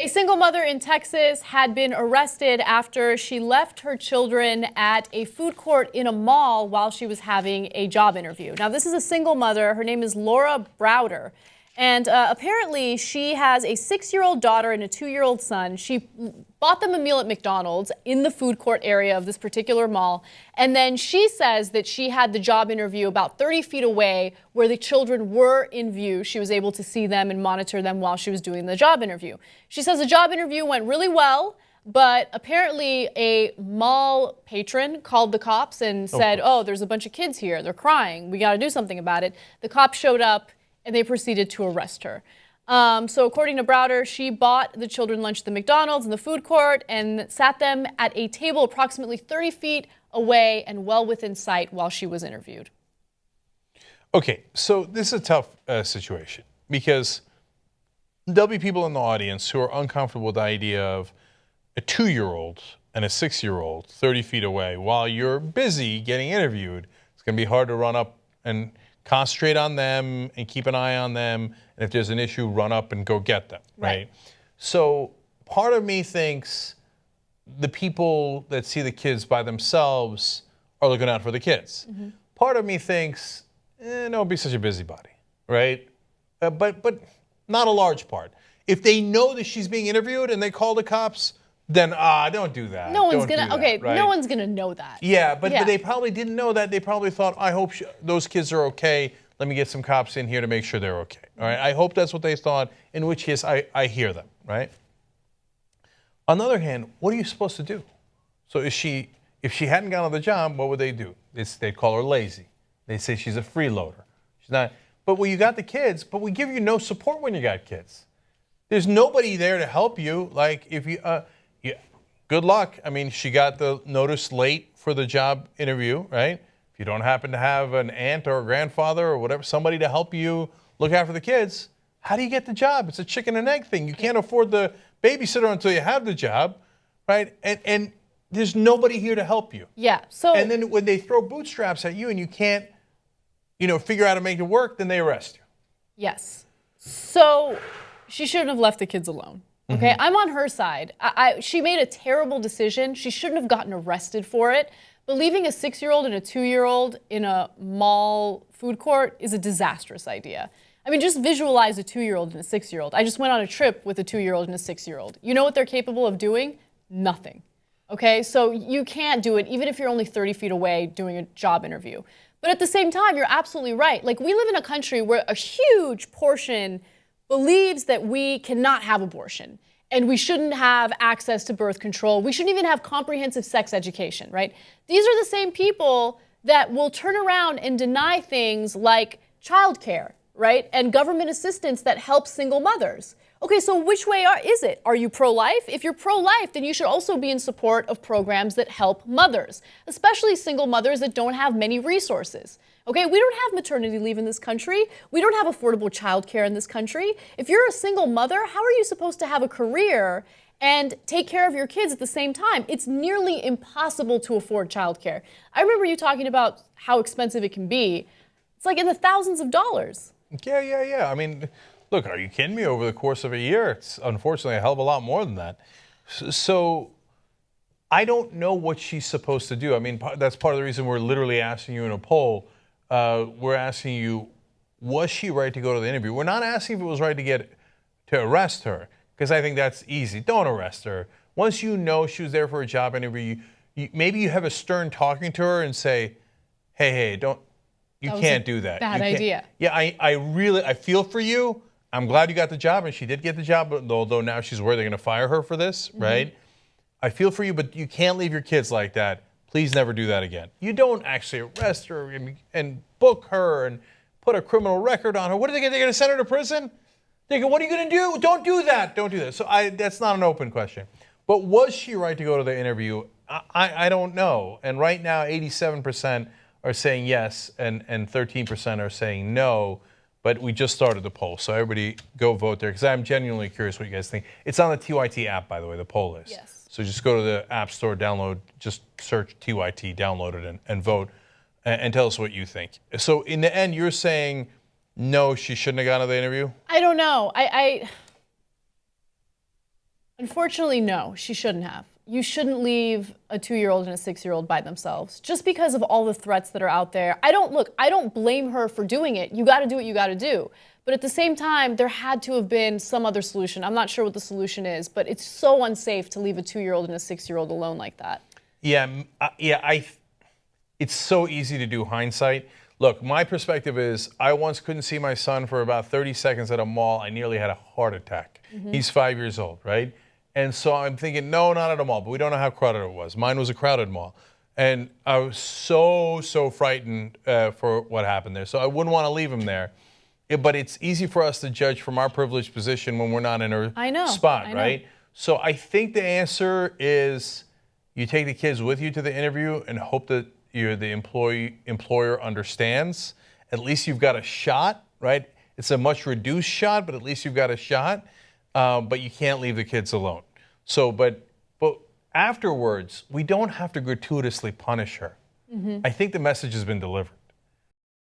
A single mother in Texas had been arrested after she left her children at a food court in a mall while she was having a job interview. Now, this is a single mother. Her name is Laura Browder. And apparently she has a 6-year-old daughter and a 2-year-old son. She bought them a meal at McDonald's in the food court area of this particular mall. And then she says that she had the job interview about 30 feet away where the children were in view. She was able to see them and monitor them while she was doing the job interview. She says the job interview went really well, but apparently a mall patron called the cops and said, oh, there's a bunch of kids here. They're crying. We got to do something about it. The cops showed up and they proceeded to arrest her. So according to Browder, she bought the children lunch at the McDonald's in the food court and sat them at a table approximately 30 feet away and well within sight while she was interviewed. Okay, so this is a tough situation because there'll be people in the audience who are uncomfortable with the idea of a 2-year-old and a 6-year-old 30 feet away while you're busy getting interviewed. It's going to be hard to run up and concentrate on them and keep an eye on them. And if there's an issue, run up and go get them, right? So part of me thinks the people that see the kids by themselves are looking out for the kids. Mm-hmm. Part of me thinks, don't be such a busybody, right? But not a large part. If they know that she's being interviewed and they call the cops, then don't do that. No one's no one's gonna know that. Yeah, but they probably didn't know that. They probably thought, I hope those kids are okay. Let me get some cops in here to make sure they're okay. All right. I hope that's what they thought. In which case, I hear them. Right. On the other hand, what are you supposed to do? So if she hadn't gone on the job, what would they do? They'd call her lazy. They say she's a freeloader. She's not. But when you got the kids, but we give you no support when you got kids. There's nobody there to help you. Like if you. Good luck. I mean, she got the notice late for the job interview, right? If you don't happen to have an aunt or a grandfather or whatever, somebody to help you look after the kids, how do you get the job? It's a chicken and egg thing. You can't afford the babysitter until you have the job, right? And there's nobody here to help you. Yeah. So. And then when they throw bootstraps at you and you can't, figure out how to make it work, then they arrest you. Yes. So she shouldn't have left the kids alone. Okay, I'm on her side. She made a terrible decision. She shouldn't have gotten arrested for it. But leaving a 6-year-old and a 2-year-old in a mall food court is a disastrous idea. I mean, just visualize a 2-year-old and a 6-year-old. I just went on a trip with a 2-year-old and a 6-year-old. You know what they're capable of doing? Nothing. Okay, so you can't do it even if you're only 30 feet away doing a job interview. But at the same time, you're absolutely right. Like, we live in a country where a huge portion believes that we cannot have abortion and we shouldn't have access to birth control. We shouldn't even have comprehensive sex education, right? These are the same people that will turn around and deny things like childcare, right? And government assistance that helps single mothers. Okay, so which way is it? Are you pro-life? If you're pro-life, then you should also be in support of programs that help mothers, especially single mothers that don't have many resources. Okay, we don't have maternity leave in this country. We don't have affordable childcare in this country. If you're a single mother, how are you supposed to have a career and take care of your kids at the same time? It's nearly impossible to afford childcare. I remember you talking about how expensive it can be. It's like in the thousands of dollars. Yeah. I mean, look, are you kidding me? Over the course of a year, it's unfortunately a hell of a lot more than that. So I don't know what she's supposed to do. I mean, that's part of the reason we're literally asking you in a poll. We're asking you, was she right to go to the interview? We're not asking if it was right to arrest her, because I think that's easy. Don't arrest her. Once you know she was there for a job interview, maybe you have a stern talking to her and say, hey, you can't do that. Bad idea. Yeah, I feel for you. I'm glad you got the job, and she did get the job, although now she's worried they're going to fire her for this, right? I feel for you, but you can't leave your kids like that. Please never do that again. You don't actually arrest her and book her and put a criminal record on her. What are they going to do? They're going to send her to prison? They go, what are you going to do? Don't do that. Don't do that. So that's not an open question. But was she right to go to the interview? I don't know. And right now, 87% are saying yes, and 13% are saying no. But we just started the poll, so everybody go vote there, because I'm genuinely curious what you guys think. It's on the TYT app, by the way, the poll is. Yes. So just go to the App Store, download, just search TYT, download it, and vote, and tell us what you think. So in the end, you're saying no, she shouldn't have gone to the interview? I don't know. Unfortunately, no, she shouldn't have. You shouldn't leave a 2-year-old and a 6-year-old by themselves just because of all the threats that are out there. I don't blame her for doing it. You got to do what you got to do. But at the same time, there had to have been some other solution. I'm not sure what the solution is, but it's so unsafe to leave a 2-year-old and a 6-year-old alone like that. It's so easy to do hindsight. Look, my perspective is I once couldn't see my son for about 30 seconds at a mall. I nearly had a heart attack. He's 5 years old, right? And so I'm thinking, no, not at a mall, but we don't know how crowded it was. Mine was a crowded mall. And I was so frightened for what happened there. So I wouldn't want to leave him there. But it's easy for us to judge from our privileged position when we're not in a spot, right? So I think the answer is you take the kids with you to the interview and hope that the employer understands. At least you've got a shot, right? It's a much reduced shot, but at least you've got a shot. But you can't leave the kids alone. So, but afterwards, we don't have to gratuitously punish her. I think the message has been delivered.